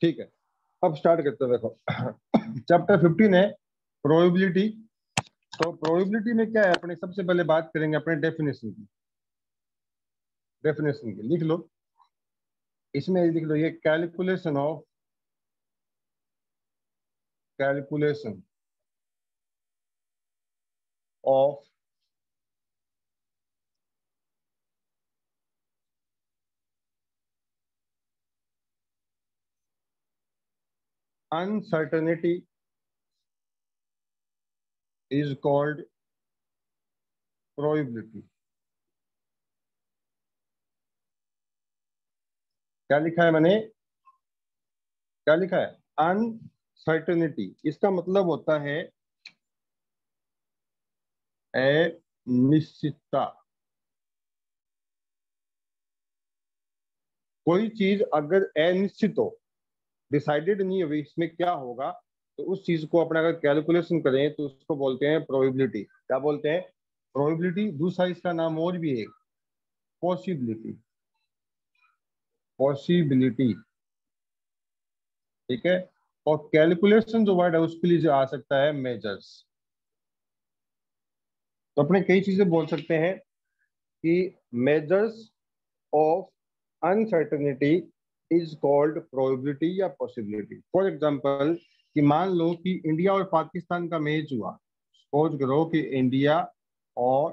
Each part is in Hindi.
ठीक है, अब स्टार्ट करते हैं। देखो चैप्टर 15 है प्रोबेबिलिटी। तो प्रोबेबिलिटी में क्या है, अपने सबसे पहले बात करेंगे अपने डेफिनेशन की। डेफिनेशन की लिख लो, इसमें लिख लो ये calculation of uncertainty is called probability. क्या लिखा है मैंने, क्या लिखा है, अनसर्टेनिटी। इसका मतलब होता है अनिश्चितता। कोई चीज अगर अनिश्चित हो, डिसाइडेड नहीं है इसमें क्या होगा, तो उस चीज को अपना अगर कैलकुलेशन करें तो उसको बोलते हैं प्रोबेबिलिटी। क्या बोलते हैं, प्रोबेबिलिटी। दूसरा इसका नाम और भी है, पॉसिबिलिटी। पॉसिबिलिटी, ठीक है। और कैलकुलेशन जो वर्ड है उसके लिए जो आ सकता है मेजर्स। तो अपने कई चीजें बोल सकते हैं कि measures of uncertainty is called probability या पॉसिबिलिटी। फॉर एग्जांपल, कि मान लो कि इंडिया और पाकिस्तान का मैच हुआ। सपोज करो कि इंडिया और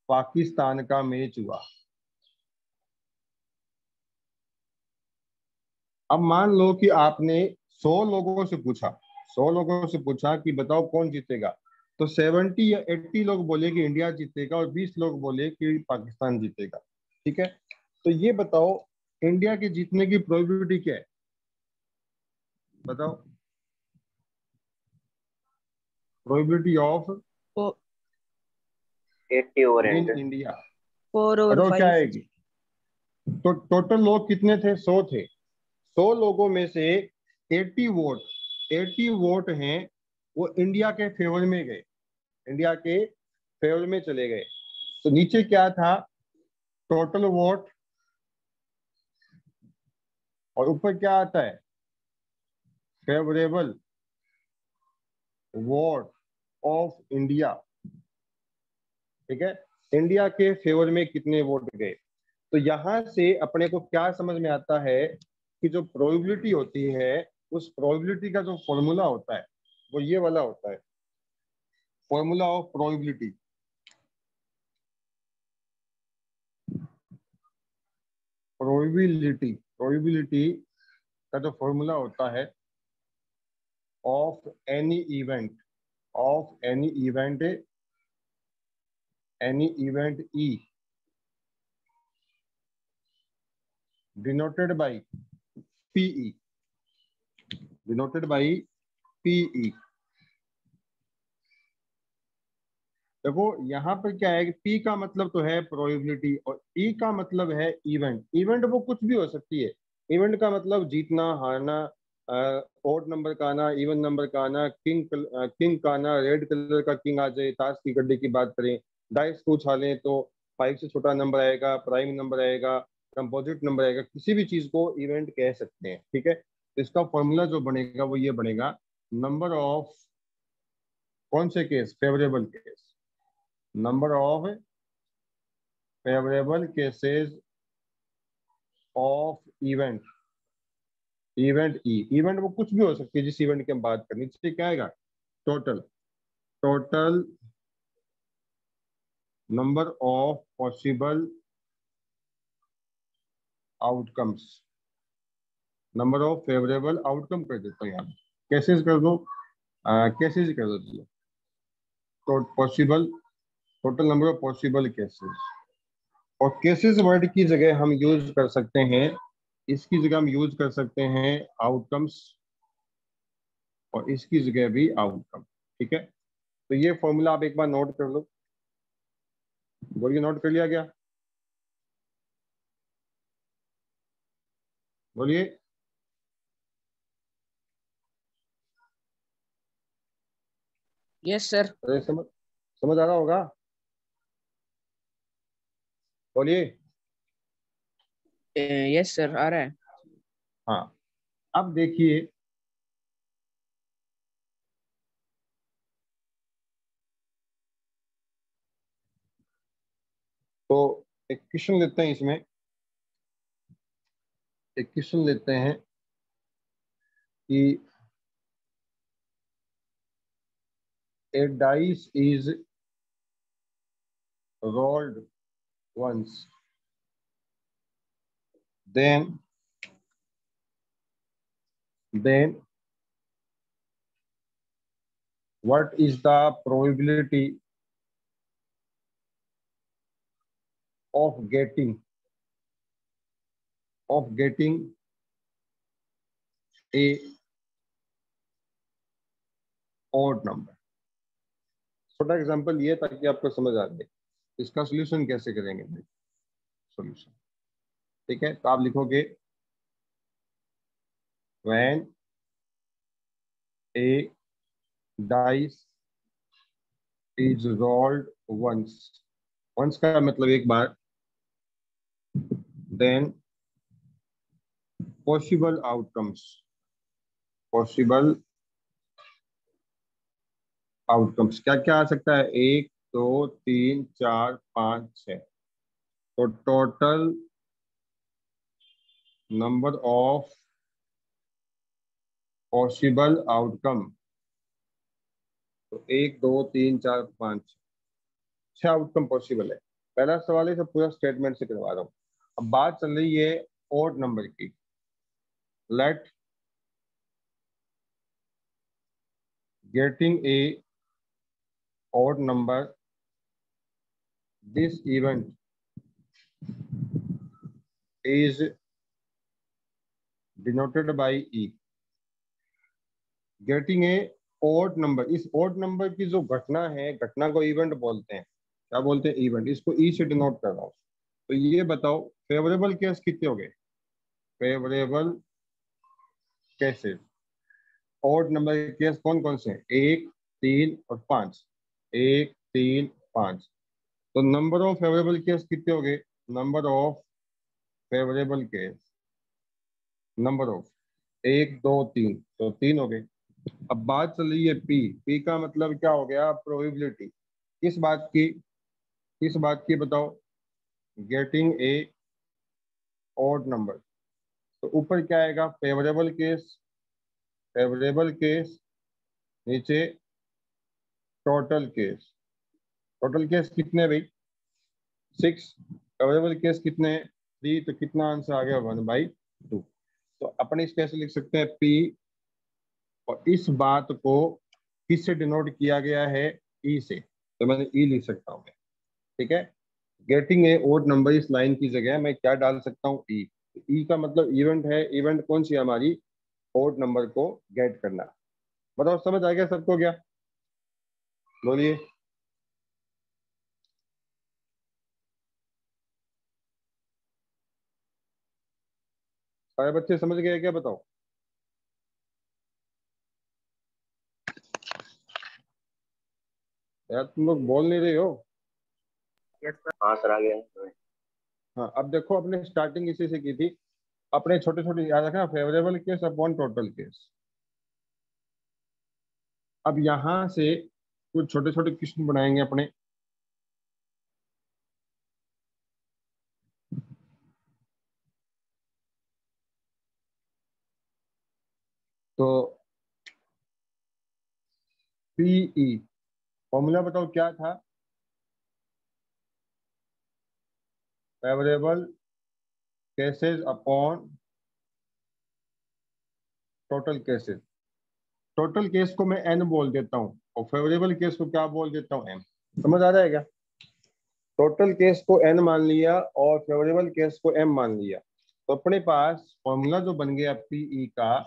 पाकिस्तान का मैच हुआ। अब मान लो कि आपने 100 लोगों से पूछा, 100 लोगों से पूछा कि बताओ कौन जीतेगा। तो 70 या 80 लोग बोले कि इंडिया जीतेगा और 20 लोग बोले कि पाकिस्तान जीतेगा। ठीक है, तो ये बताओ इंडिया के जीतने की प्रोबेबिलिटी क्या है, बताओ। Probability of 80/100। इन इंडिया, बताओ क्या 4/5। आएगी। तो टोटल लोग कितने थे, 100 थे। 100 लोगों में से 80 वोट हैं वो इंडिया के फेवर में गए, इंडिया के फेवर में चले गए। तो नीचे क्या था, टोटल वोट, और ऊपर क्या आता है, फेवरेबल वोट ऑफ इंडिया। ठीक है, इंडिया के फेवर में कितने वोट गए। तो यहां से अपने को क्या समझ में आता है कि जो प्रोबेबिलिटी होती है, उस प्रोबेबिलिटी का जो फॉर्मूला होता है वो ये वाला होता है, फॉर्मूला ऑफ प्रोबेबिलिटी। प्रोबेबिलिटी का जो फॉर्मूला होता है, of any event, of any event E denoted by P E, denoted by P E. देखो यहाँ पर क्या है कि पी का मतलब तो है प्रोबेबिलिटी और ई का मतलब है इवेंट। इवेंट वो कुछ भी हो सकती है। इवेंट का मतलब जीतना हारना, ओड नंबर का आना, इवन नंबर का आना, किंग का आना, रेड कलर का किंग आ जाए। ताश की गड्ढे की बात करें, डाइस को उछालें तो 5 से छोटा नंबर आएगा, प्राइम नंबर आएगा, कंपोजिट नंबर आएगा। किसी भी चीज को इवेंट कह सकते हैं। ठीक है, तो इसका फॉर्मूला जो बनेगा वो ये बनेगा, नंबर ऑफ, कौन से case, favourable case, number of favourable cases of event. Event वो कुछ भी हो सकती है जिस इवेंट की हम बात करें। इससे क्या आएगा, total, total number of possible outcomes, number of favourable outcome कर देता हूँ यहाँ, केसेस कर दो, केसेस कर दो चलो। तो possible, total number of possible cases. और केसेस वर्ड की जगह हम यूज कर सकते हैं, इसकी जगह हम यूज कर सकते हैं आउटकम्स, और इसकी जगह भी आउटकम। ठीक है, तो ये फॉर्मूला आप एक बार नोट कर लो। बोलिए, नोट कर लिया गया, बोलिए। Yes sir. अरे समझ, समझ आ रहा होगा, बोलिए। यस सर, आ रहा है। हाँ, अब देखिए तो एक क्वेश्चन लेते हैं इसमें, एक क्वेश्चन लेते हैं कि a dice is rolled once, then what is the probability of getting a odd number? छोटा एग्जांपल ये ताकि आपको समझ आ जाए इसका सोल्यूशन कैसे करेंगे भाई। सोल्यूशन ठीक है, तो आप लिखोगे when a dice is rolled once का मतलब एक बार, then possible आउटकम्स क्या क्या आ सकता है, 1 2 3 4 5 6। तो total number of possible outcome, तो 1 2 3 4 5 6 आउटकम पॉसिबल है। पहला सवाल है, सब पूरा स्टेटमेंट से करवा रहा हूँ। अब बात चल रही है ओड नंबर की। Let getting a odd number, this event is denoted by E। Getting a odd number, इस odd number की जो घटना है, घटना को इवेंट बोलते हैं। क्या बोलते हैं? इवेंट। इसको ई से डिनोट कर रहा हूँ। तो ये बताओ फेवरेबल केस कितने हो गए? फेवरेबल केसेस, odd नंबर के केस कौन कौन से हैं? 1 3 और 5, 1 3 5। तो नंबर ऑफ फेवरेबल केस कितने हो गए? Number of favourable case, number of 1 2 3, तो 3 हो गए। अब बात चल रही है पी का मतलब क्या हो गया? प्रोबेबिलिटी। किस बात की बताओ? Getting a odd number. तो ऊपर क्या आएगा? फेवरेबल केस नीचे टोटल केस कितने भाई? 6। फेवरेबल केस कितने हैं? 3। तो कितना आंसर आ गया? 1/2। तो अपन इस कैसे लिख सकते हैं? पी, और इस बात को किससे डिनोट किया गया है? ई से। तो मैंने ई लिख सकता हूँ मैं। ठीक है, गेटिंग ए ओड नंबर इस लाइन की जगह मैं क्या डाल सकता हूँ? ई। ई का मतलब इवेंट है। इवेंट कौन सी है हमारी? ओड नंबर को गेट करना। बताओ समझ आ गया सबको क्या? बोलिए। सारे बच्चे समझ गए क्या? बताओ। यार तुम लोग बोल नहीं रहे हो। Yes sir. हाँ सर, आ गया। हाँ, अब देखो अपने स्टार्टिंग इसी से की थी। अपने छोटे छोटे याद रखना, favourable case upon total case. अब यहाँ से कुछ छोटे छोटे क्वेश्चन बनाएंगे अपने। तो पीई फॉर्मूला बताओ क्या था? Favourable cases upon total cases. Total case को मैं एन बोल देता हूँ और फेवरेबल केस को क्या बोल देता हूँ? एम। समझ आ जाएगा? टोटल केस को एन मान लिया और फेवरेबल केस को एम मान लिया, तो अपने पास फॉर्मूला जो बन गया पीई का,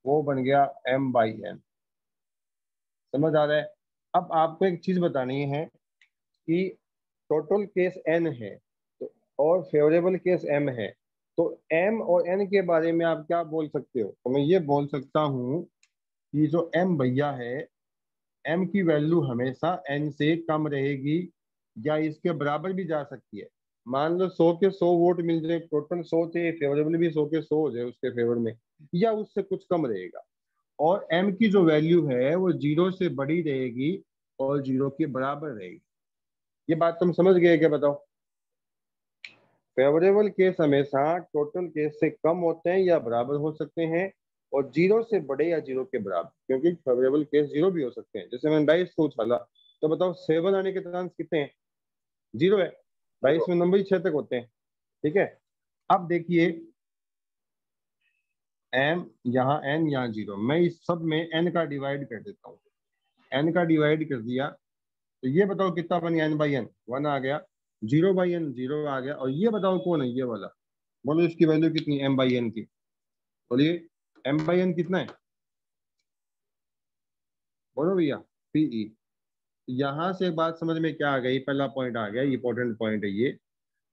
वो बन गया M/N। समझ आ रहा है? अब आपको एक चीज बतानी है कि टोटल केस एन है तो और फेवरेबल केस एम है, तो एम और एन के बारे में आप क्या बोल सकते हो? तो मैं ये बोल सकता हूँ कि जो एम भैया है, एम की वैल्यू हमेशा एन से कम रहेगी या इसके बराबर भी जा सकती है। मान लो 100 के 100 वोट मिल जाए, टोटल 100 थे, फेवरेबल भी 100 के 100 हो जाए उसके फेवर में, या उससे कुछ कम रहेगा। और एम की जो वैल्यू है वो 0 से बड़ी रहेगी और 0 के बराबर रहेगी। ये बात तुम समझ गए क्या? बताओ। फेवरेबल केस हमेशा टोटल केस से कम होते हैं या बराबर हो सकते हैं, और 0 से बड़े या 0 के बराबर, क्योंकि फेवरेबल केस 0 भी हो सकते हैं। जैसे मैंने डाइस को उछाला, तो बताओ 7 आने के चांस कितने हैं? 0 है। डाइस में नंबर ही 6 तक होते हैं। ठीक है। अब देखिए, एम यहाँ, एन यहाँ 0, मैं इस सब में एन का डिवाइड कर देता हूँ। एन का डिवाइड कर दिया तो ये बताओ कितना बन गया? एन बाई एन 1 आ गया, 0/n 0 आ गया। और ये बताओ कौन है ये वाला? बोलो इसकी वैल्यू कितनी? एम बाई एन की। बोलिए, एम बाई एन कितना है? बोलो भैया। पीई। यहां से एक बात समझ में क्या आ गई? पहला पॉइंट आ गया, इंपॉर्टेंट पॉइंट है ये,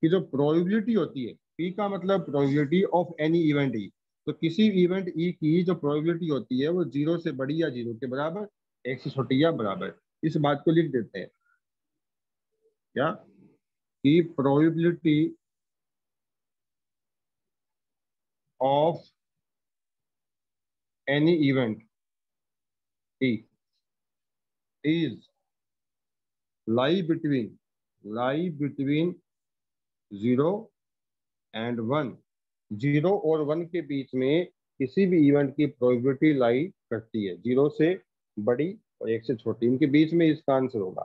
कि जो प्रोबेबिलिटी होती है, पी का मतलब प्रोबेबिलिटी ऑफ एनी इवेंट ई। तो किसी इवेंट ई की जो प्रोबेबिलिटी होती है वो 0 से बड़ी या 0 के बराबर, 1 से छोटी या बराबर। इस बात को लिख देते हैं क्या, कि probability of any event E is lie between 0 and 1। 0 और 1 के बीच में किसी भी इवेंट की प्रोबेबिलिटी लाई करती है, 0 से बड़ी और 1 से छोटी, इनके बीच में इसका आंसर होगा।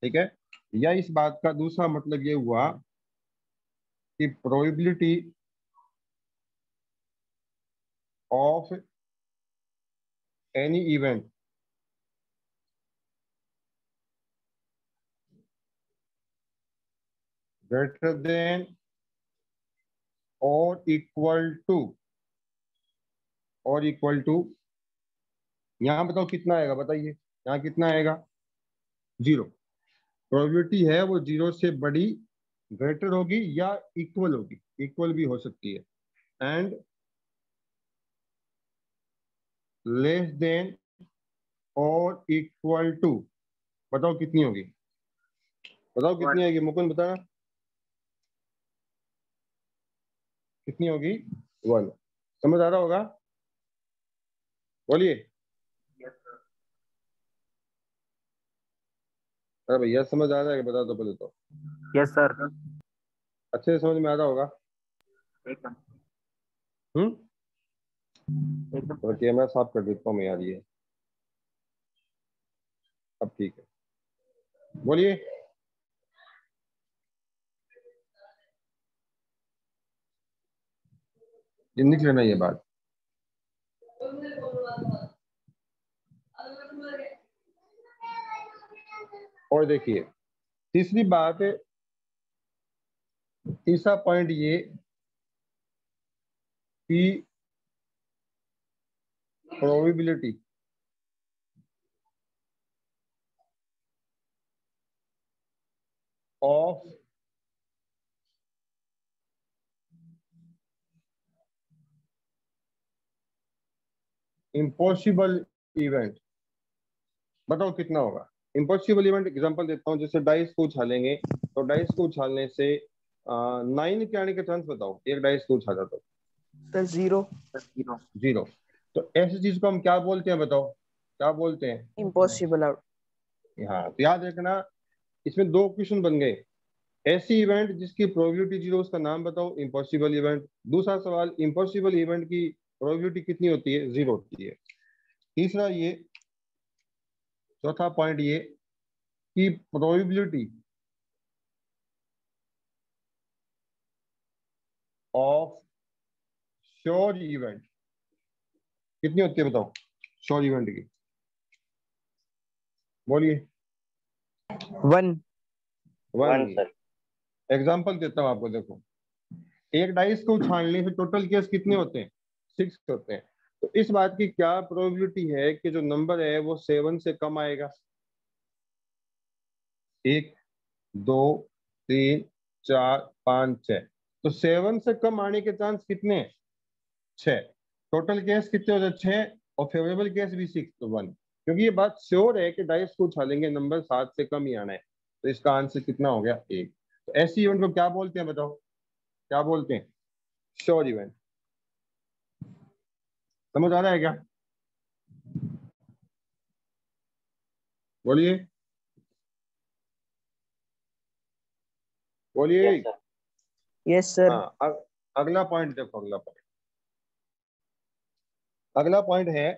ठीक है। या इस बात का दूसरा मतलब ये हुआ कि probability of any event greater than or equal to, यहां बताओ कितना आएगा? बताइए यहाँ कितना आएगा? 0। प्रोबेबिलिटी है वो 0 से बड़ी, ग्रेटर होगी या इक्वल होगी, इक्वल भी हो सकती है, and less than or equal to, बताओ कितनी होगी? बताओ कितनी आएगी? मुकुंद बताना कितनी होगी? 1। समझ आ रहा होगा? बोलिए। अरे भैया समझ आ रहा है? बता दो पहले तो। Yes sir. अच्छे से समझ में आ रहा होगा? एकदम हम्म। एकदम। तो कैमरा साफ कर देता हूँ मैं यार, ये अब ठीक है। बोलिए। ये लिख लेना ये बात। और देखिए, तीसरी बात, तीसरा पॉइंट ये कि प्रोबेबिलिटी ऑफ इम्पॉसिबल इवेंट, बताओ कितना होगा? इम्पॉसिबल इवेंट एग्जांपल देता हूँ, जैसे डाइस को उछालेंगे, तो डाइस को उछालने से 9 के आने के चांस बताओ, एक डाइस को उछाला तो। सर 0। 0। तो ऐसी चीज को हम क्या बोलते हैं? बताओ क्या बोलते हैं? Impossible out. हाँ, तो याद रखना, इसमें 2 क्वेश्चन बन गए। ऐसी इवेंट जिसकी प्रोबेबिलिटी 0, उसका नाम बताओ, इम्पॉसिबल इवेंट। दूसरा सवाल, इम्पॉसिबल इवेंट की प्रोबेबिलिटी कितनी होती है? 0 होती है। तीसरा ये, चौथा पॉइंट ये कि प्रोबेबिलिटी ऑफ श्योर इवेंट कितनी होती है? बताओ श्योर इवेंट की। बोलिए। 1। 1। सर। एग्जाम्पल देता हूँ आपको, देखो, एक डाइस को उछालने से टोटल केस कितने होते हैं? 6 होते हैं। तो इस बात की क्या प्रोबेबिलिटी है कि जो नंबर है वो 7 से कम आएगा? 1, 2, 3, 4, 5, 6। तो 7 से कम आने के चांस कितने हैं? 6। टोटल केस कितने होते हैं? 6। और फेवरेबल केस भी 6, तो 1। क्योंकि ये बात श्योर है कि डाइस को उछालेंगे नंबर 7 से कम ही आना है, तो इसका आंसर कितना हो गया? 1। तो ऐसी इवेंट को क्या बोलते हैं बताओ, क्या बोलते हैं? Sure event. समझ आ रहा है क्या? बोलिए बोलिए। Yes sir. yes sir, हाँ अगला पॉइंट देखो, अगला पॉइंट है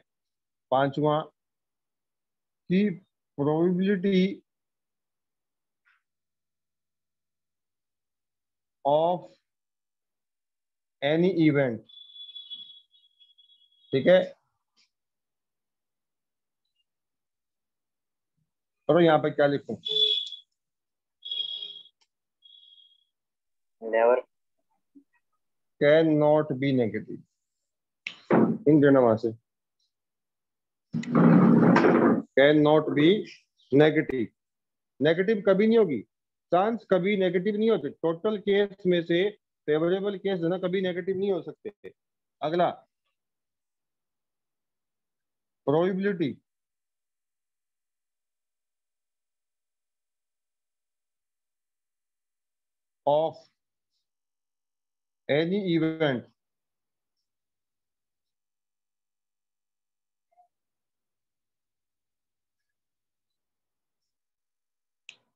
पांचवा, कि प्रोबेबिलिटी ऑफ एनी इवेंट। ठीक है, और यहाँ पे क्या लिखूं? Never. Can not be negative. इन देना वहां से, can not be negative. Negative कभी नहीं होगी, चांस कभी नेगेटिव नहीं होते। टोटल केस में से फेवरेबल केस है ना, कभी नेगेटिव नहीं हो सकते। अगला, प्रोबेबिलिटी ऑफ एनी इवेंट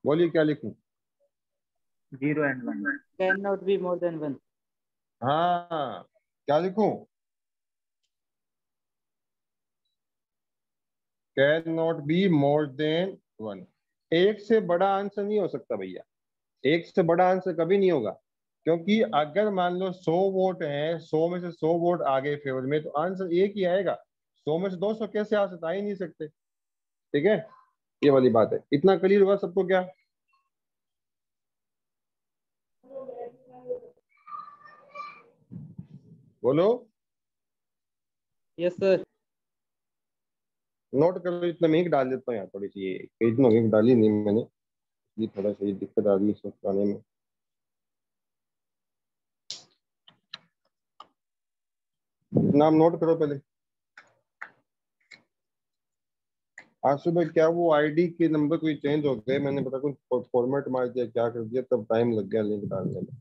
बोलिए क्या लिखूं? 0 and 1। cannot be more than 1, हाँ, क्या लिखूं? Can not be more than one. एक से बड़ा आंसर नहीं हो सकता भैया, एक से बड़ा आंसर कभी नहीं होगा। क्योंकि अगर मान लो 100 वोट है, 100 में से 100 वोट आ गए फेवर में, तो आंसर एक ही आएगा। 100 में से 200 कैसे आ सकता? आ ही नहीं सकते। ठीक है, ये वाली बात है। इतना क्लियर हुआ सबको क्या? बोलो। yes sir, नोट करो, इतना मैं एक डाल देता हूँ यहाँ थोड़ी सी, ये पेज में एक डाली नहीं मैंने, ये थोड़ा सा ये दिक्कत आ रही है इसको बनाने में। नाम नोट करो पहले। आज सुबह क्या वो आईडी के नंबर कोई चेंज हो गए, मैंने पता कुछ फॉर्मेट मार दिया, क्या कर दिया, तब टाइम लग गया लिंक डालने में।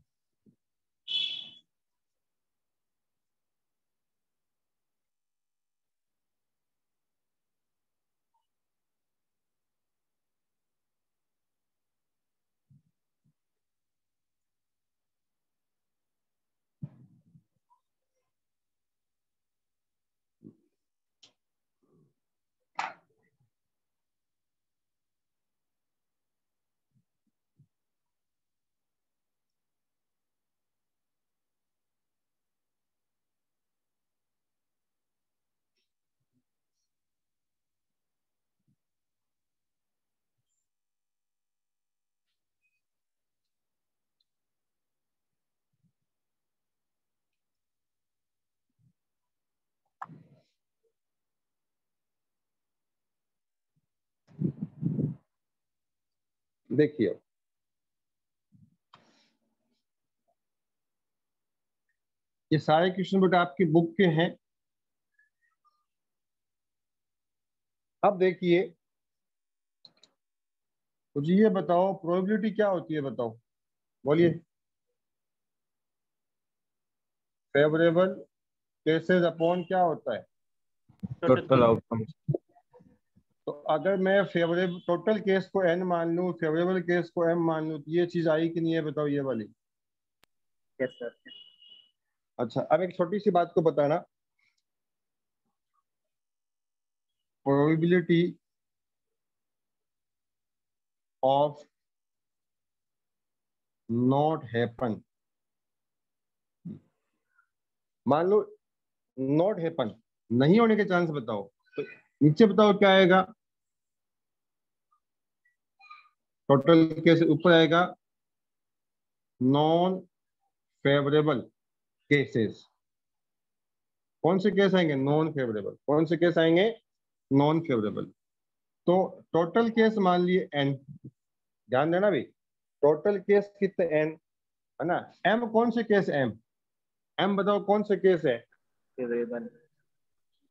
देखिए, ये सारे क्वेश्चन बेटा आपकी बुक के हैं। अब देखिए, मुझे ये बताओ प्रोबेबिलिटी क्या होती है, बताओ, बोलिए। फेवरेबल केसेस अपॉन क्या होता है? Total outcome. तो अगर मैं फेवरेबल टोटल केस को एन मान लूं, फेवरेबल केस को एम मान लूं, तो ये चीज आई कि नहीं है बताओ, ये वाली। Yes sir. अच्छा, अब एक छोटी सी बात को बताना, प्रोबेबिलिटी ऑफ नॉट हैपन। मान लो नॉट हैपन, नहीं होने के चांस बताओ, तो नीचे बताओ क्या आएगा? टोटल केस ऊपर आएगा नॉन फेवरेबल केसेस। कौन से केस आएंगे? Non favourable. कौन से केस आएंगे? Non favourable. तो टोटल केस मान लिए एन, ध्यान देना भाई, टोटल केस कितने? एन, है ना। एम कौन से केस? एम, एम बताओ कौन से केस है? फेवरेबल।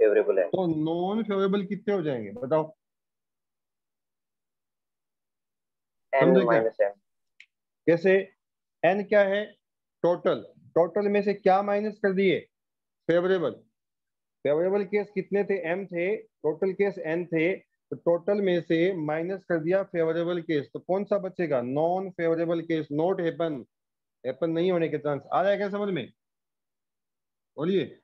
फेवरेबल है। तो नॉन फेवरेबल कितने हो जाएंगे बताओ? एन समझे क्या? Minus M. कैसे? n क्या है? टोटल। टोटल में से क्या माइनस कर दिए? फेवरेबल। फेवरेबल केस कितने थे? m थे। टोटल केस n थे, तो टोटल में से माइनस कर दिया फेवरेबल केस, तो कौन सा बचेगा? Non favourable case, not happen. Happen नहीं होने के चांस। आ रहा है क्या समझ में? बोलिए।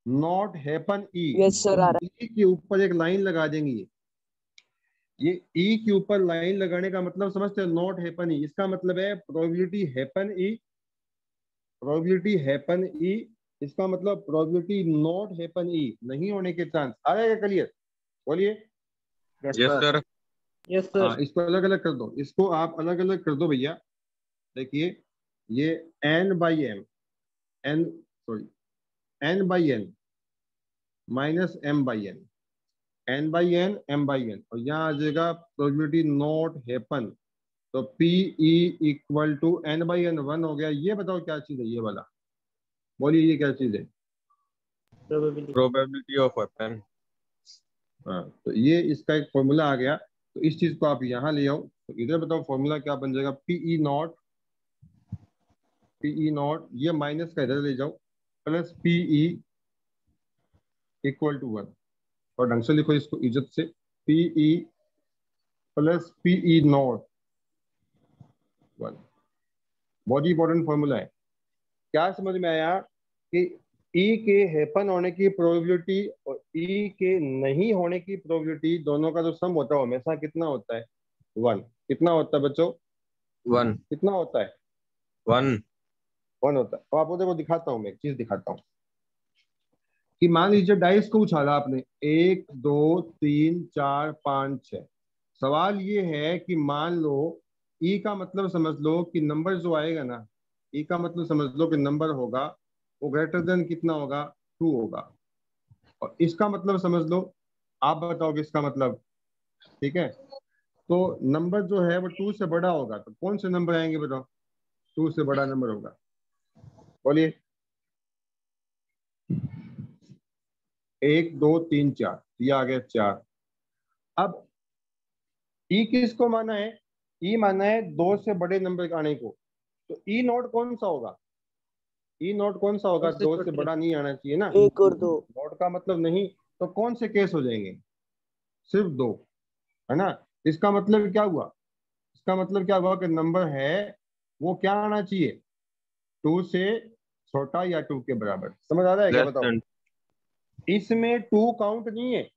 Not happen E. Yes sir, आ रहा ई के ऊपर एक लाइन लगा देंगे। ये ई के ऊपर लाइन लगाने का मतलब समझते हैं? नॉट हैपन ई, इसका मतलब है प्रोबेबिलिटी हैपन ई, प्रोबेबिलिटी हैपन ई। इसका मतलब प्रोबेबिलिटी नॉट हैपन ई, नहीं होने के चांस। आ रहा है क्या क्लियर? बोलिए। Yes yes sir. Sir. Yes हाँ, सर। इसको अलग अलग कर दो, इसको आप अलग अलग कर दो भैया। देखिए, ये N by M, N sorry N by N minus M by N, N by N M by N, और यहाँ आ जाएगा प्रोबेबिलिटी नॉट हैपन, तो P E equal to N by N 1 हो गया। ये बताओ क्या चीज है ये वाला? बोलिए, ये क्या चीज है? प्रोबेबिलिटी। Probability of happen. हाँ, तो ये इसका एक फॉर्मूला आ गया। तो इस चीज को आप यहाँ ले आओ, तो इधर बताओ फॉर्मूला क्या बन जाएगा? पीई नॉट, पीई नॉट, ये माइनस का इधर ले जाओ, प्लस पीई इक्वल टू 1। और ढंग से लिखो इसको इज्जत से, पीई प्लस पीई नॉट 1। बहुत ही इंपॉर्टेंट फॉर्मूला है। क्या समझ में आया? कि ई के हैपन होने की प्रोबेबिलिटी और ई के नहीं होने की प्रोबेबिलिटी दोनों का जो सम होता है हमेशा कितना होता है? 1। कितना होता है बच्चों? 1 कितना होता है? 1। 1 होता है। तो आपको देखो दिखाता हूँ, मैं एक चीज दिखाता हूँ कि मान लीजिए डाइस को उछाला आपने, 1 2 3 4 5 6। सवाल ये है कि मान लो ई का मतलब समझ लो कि नंबर जो आएगा ना, ई का मतलब समझ लो कि नंबर होगा वो ग्रेटर देन कितना होगा? 2 होगा। और इसका मतलब समझ लो, आप बताओगे इसका मतलब। ठीक है, तो नंबर जो है वो 2 से बड़ा होगा, तो कौन से नंबर आएंगे बताओ? 2 से बड़ा नंबर होगा। बोलिए। 1 2 3 4, ये आ गया 4। अब ई किसको माना है? ई माना है 2 से बड़े नंबर आने को, तो ई नोट कौन सा होगा? ई नोट कौन सा होगा? 2 से बड़ा नहीं आना चाहिए ना। एक और दो। नोट का मतलब नहीं, तो कौन से केस हो जाएंगे? सिर्फ 2, है ना। इसका मतलब क्या हुआ? इसका मतलब क्या हुआ कि नंबर है वो क्या आना चाहिए? 2 से छोटा या 2 के बराबर। समझ आ रहा है क्या? लेस बताओ। देन। इसमें 2 काउंट नहीं है,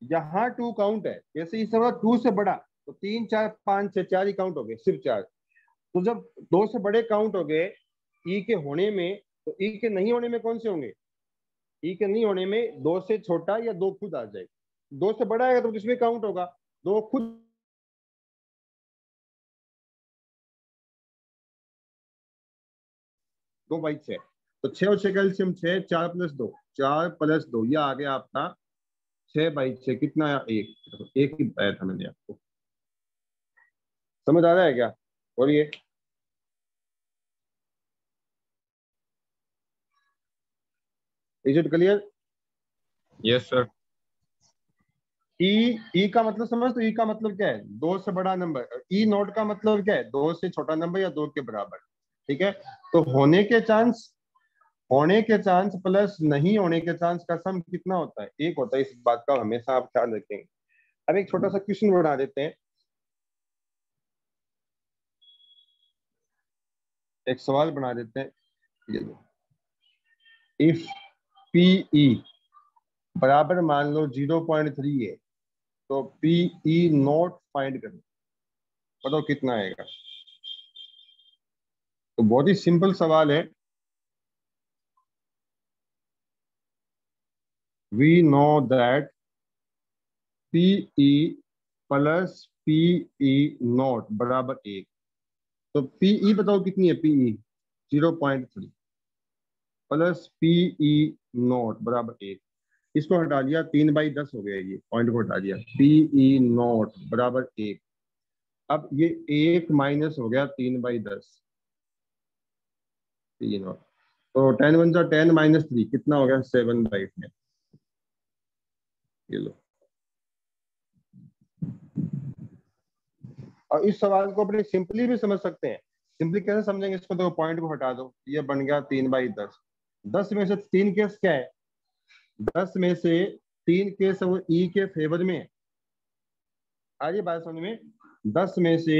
यहाँ 2 काउंट है। जैसे इस समय 2 से बड़ा, तो 3 4 5 6 4 ही काउंट हो गए, सिर्फ 4। तो जब 2 से बड़े काउंट हो गए ई के होने में, तो ई के नहीं होने में कौन से होंगे? ई के नहीं होने में 2 से छोटा या 2 खुद आ जाएगा। 2 से बड़ा आएगा तो किसमें काउंट होगा? 2 खुद। 2 बाई 6, तो 6 और 6 का एलसीएम 6, 4 प्लस 2, 4 प्लस 2, ये आ गया आपका 6 बाई 6। कितना आया? 1। तो 1 ही बताया था मैंने आपको। समझ आ रहा है क्या? बोलिए। Is it clear? Yes sir. E, E का मतलब समझ, तो ई का मतलब क्या है? 2 से बड़ा नंबर। ई नोट का मतलब क्या है? 2 से छोटा नंबर या 2 के बराबर। ठीक है, तो होने के चांस, होने के चांस प्लस नहीं होने के चांस का सम कितना होता है? 1 होता है। इस बात का हमेशा आप ख्याल रखेंगे। अब एक छोटा सा क्वेश्चन बना देते हैं, एक सवाल बना देते हैं। इफ पीई बराबर मान लो 0.3 है, तो पीई नोट फाइंड करो, बताओ कितना आएगा? तो बहुत ही सिंपल सवाल है। We know that P E plus P E not बराबर 1। तो पीई बताओ कितनी है? पीई 0.3 प्लस पीई नोट बराबर 1। इसको हटा दिया, 3/10 हो गया, ये पॉइंट को हटा दिया। पीई नोट बराबर 1। अब ये 1 माइनस हो गया 3/10, पी नोट। तो 10 1 जा 10 माइनस 3 कितना हो गया? 7/10। ये लो। और इस सवाल को अपने सिंपली भी समझ सकते हैं। सिंपली कैसे समझेंगे इसको? देखो पॉइंट को हटा दो, ये बन गया 3/10। 10 में से 3 केस क्या है? 10 में से 3 केस वो ई के फेवर में है। आ रही बात समझ में? 10 में से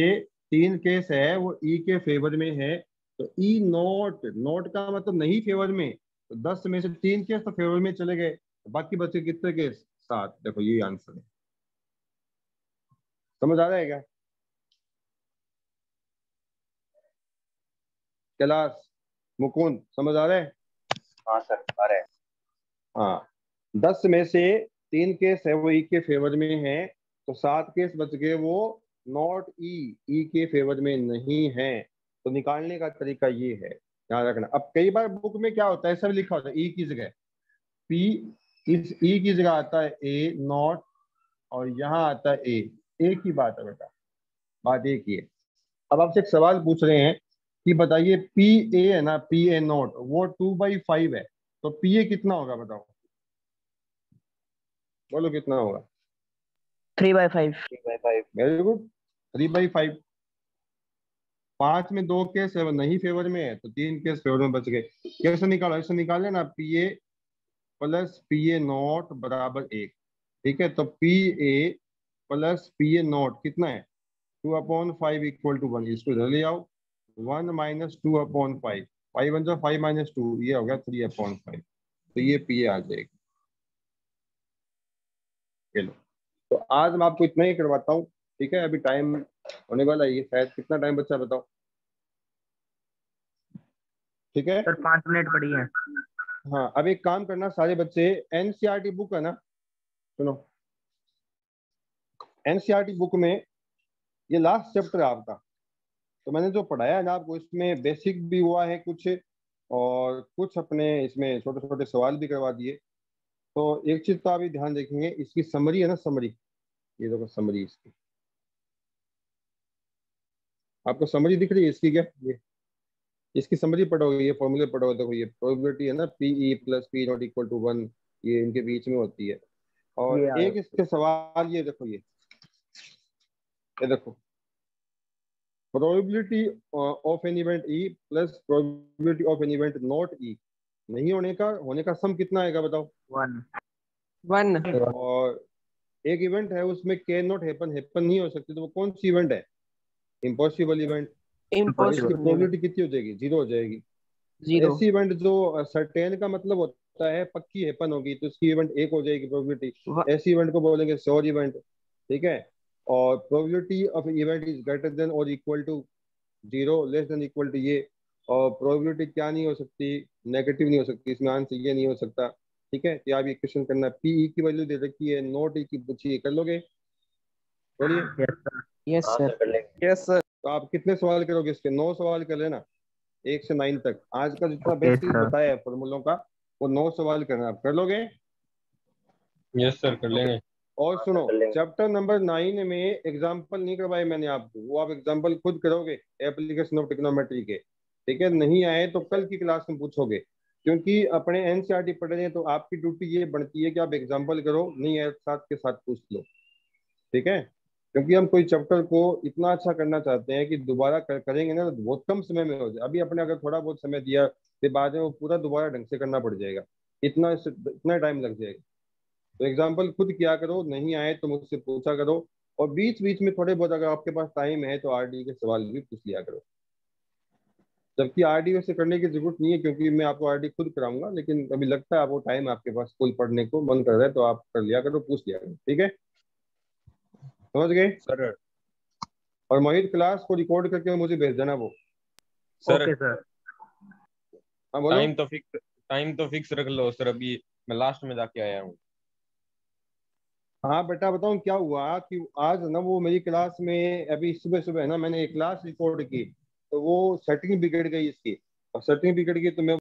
3 केस है वो ई के फेवर में है, तो ई नॉट, नॉट का मतलब नहीं फेवर में, तो 10 में से 3 केस तो फेवर में चले गए, तो बाकी बचे कितने केस? 7। देखो यही आंसर है। समझ आ रहा है क्या कैलाश, मुकुंद? समझ आ रहा है? हाँ सर आ रहा है। हाँ, 10 में से 3 केस है वो ई के फेवर में है, तो 7 केस बच गए वो नॉट ई, ई के फेवर में नहीं है। तो निकालने का तरीका ये है, याद रखना। अब कई बार बुक में क्या होता है, ऐसा भी लिखा होता है ई की जगह पी, इस ई की जगह आता है ए नॉट, और यहाँ आता है ए। एक ही बात है बेटा, बात एक ही है। अब आपसे एक सवाल पूछ रहे हैं कि बताइए पी ए है ना, पी ए नॉट वो 2/5 है, तो पी ए कितना होगा बताओ? बोलो कितना होगा? 3/5। 3/5। Very good, 3/5। 5 में 2 केस है वो नहीं फेवर में है, तो 3 केस फेवर में बच गए। कैसे निकालो? ऐसे निकाल लेना, P A plus P A not बराबर 1। ठीक है, तो P A plus P A not कितना है? 2/5 इक्वल टू 1। इसको इधर ले आओ, 1 माइनस 2/5, 5 1 5 माइनस 2, ये हो गया 3/5। तो ये पी ए आ जाएगी। चलो, तो आज मैं आपको इतना ही करवाता हूँ। ठीक है, अभी टाइम होने वाला है, ये शायद कितना टाइम बचा है बताओ? ठीक है, सर 5 मिनट पड़ी है। हाँ अब एक काम करना सारे बच्चे, एनसीईआरटी बुक है ना, सुनो, एनसीईआरटी बुक में ये लास्ट चैप्टर है आपका। तो मैंने जो पढ़ाया है ना आपको, इसमें बेसिक भी हुआ है कुछ, और कुछ अपने इसमें छोटे छोटे सवाल भी करवा दिए। तो एक चीज तो आप भी ध्यान रखेंगे, इसकी समरी है ना, समरी, ये देखो समरी इसकी, आपको समरी दिख रही है इसकी क्या? ये इसकी समरी पढ़ोगे, ये फॉर्मूले पढ़ोगे, देखो ये प्रोबेबिलिटी है ना, P E plus P not equal to 1, ये इनके बीच में होती है। ये और आया। एक इसके सवाल ये देखो, ये देखो probability of an event E plus probability of an event not E, नहीं होने का सम कितना आएगा बताओ? 1। 1। और एक इवेंट है उसमें कैन नॉट हैपन, हैपन नहीं हो सकती, तो वो कौन सी इवेंट है? Impossible event. तो इसकी इम्पॉसिबल। प्रोबेबिलिटी कितनी हो जाएगी? 0 हो जाएगी। 0। ऐसी इवेंट जो सर्टेन का मतलब होता है पक्की हैपन होगी, तो इसकी इवेंट 1 हो जाएगी प्रोबेबिलिटी। ऐसी इवेंट को बोलेंगे श्योर इवेंट। ठीक है, और probability of event is greater than or equal to 0, less than equal to ये। और प्रोबेबिलिटी क्या नहीं हो सकती? नेगेटिव नहीं हो सकती, इसमें आंसर ये नहीं हो सकता। ठीक है, तो आप ये क्वेश्चन करना, पी ई की वैल्यू दे रखी है, नॉट ई की पूछी है, कर लोगे? बोलिए। Yes sir. यस हाँ सर। सर कर लेंगे। Yes sir. तो आप कितने सवाल करोगे इसके? 9 सवाल कर लेना, 1 से 9 तक। आज का जितना ओके बेसिक सर। बताया है फॉर्मूलों का, वो 9 सवाल करना, आप कर लोगे? यस सर कर लेंगे। और हाँ सर सुनो, कर लेंगे। चैप्टर नंबर 9 में एग्जाम्पल नहीं करवाए मैंने आपको, वो आप एग्जाम्पल खुद करोगे एप्लीकेशन ऑफ ट्रिग्नोमेट्री के। ठीक है, नहीं आए तो कल की क्लास में पूछोगे, क्योंकि अपने एनसीईआरटी पढ़ रहे हैं, तो आपकी ड्यूटी ये बनती है कि आप एग्जाम्पल करो, नहीं आए साथ के साथ पूछ लो। ठीक है, क्योंकि हम कोई चैप्टर को इतना अच्छा करना चाहते हैं कि दोबारा करेंगे ना तो बहुत कम समय में हो जाए। अभी अपने अगर थोड़ा बहुत समय दिया, फिर बाद में वो पूरा दोबारा ढंग से करना पड़ जाएगा, इतना टाइम लग जाएगा। तो एग्जाम्पल खुद किया करो, नहीं आए तो मुझसे पूछा करो, और बीच बीच में थोड़े बहुत अगर आपके पास टाइम है तो आरडी के सवाल भी पूछ लिया करो। जबकि आरडी वैसे करने की जरूरत नहीं है, क्योंकि मैं आपको आरडी खुद कराऊंगा, लेकिन अभी लगता है आपको टाइम आपके पास फुल पढ़ने को मन कर रहा है, तो आप कर लिया करो, पूछ लिया करो। ठीक है, समझ गए? सर और मोहित क्लास को रिकॉर्ड करके मुझे भेज देना वो। Sir okay sir. हाँ बोलो। टाइम तो फिक्स रख लो सर, अभी मैं लास्ट में जाके आया हूँ। हाँ बेटा बताऊँ क्या हुआ कि आज ना वो मेरी क्लास में अभी सुबह सुबह ना मैंने एक क्लास रिकॉर्ड की, तो वो सेटिंग बिगड़ गई इसकी, और सेटिंग बिगड़ गई तो मैं